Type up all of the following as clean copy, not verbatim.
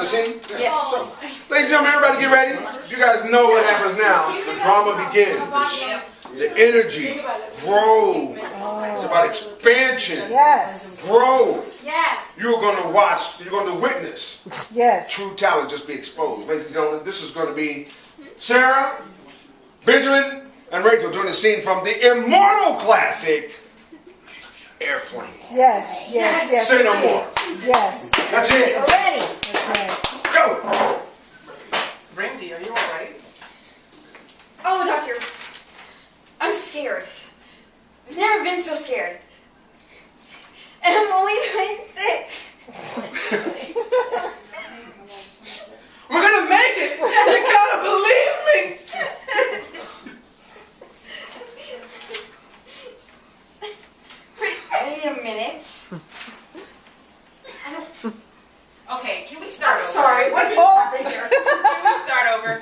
the scene? Yes. So, ladies and gentlemen, everybody get ready. You guys know what happens now. The drama begins. The energy grows. It's about expansion. Yes. Growth. Yes. You're going to watch, you're going to witness Yes. true talent just be exposed. Ladies and gentlemen, this is going to be Sarah, Benjamin, and Rachel doing the scene from the immortal classic, Airplane. Yes. Yes. Yes. Say no more. Yes. That's it. We're ready. That's right. Go. Randy, are you alright? Oh, doctor. I'm scared. I've never been so scared. And I'm only 26. We're gonna make it! You gotta believe me! Wait a minute. Okay, can we start over? Sorry, what just happened here? Can we start over?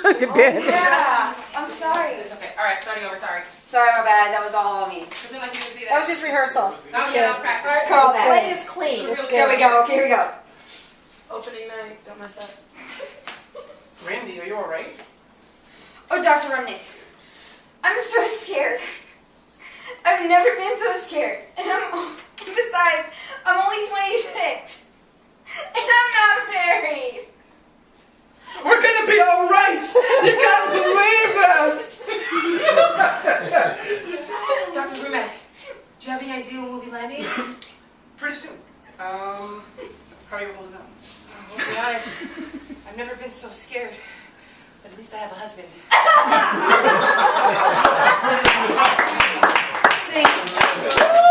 Yeah, I'm sorry. It's okay. All right, starting over. Sorry. Sorry, my bad. That was all on me. Doesn't like you didn't see That that. was just rehearsal. That was good. enough practice. Cut all that. Slate is clean. It's Here we good. go. Okay, here we go. Opening night. Don't mess up. Randy, are you alright? Oh, Dr. Romney. I'm so scared. I've never been so scared. And besides, I'm only 26. And I'm not married. We're gonna be alright! You gotta believe that! Dr. Brumet, do you have any idea when we'll be landing? Pretty soon. How are you holding up? I'll be honest. I've never been so scared. But at least I have a husband. Thank you.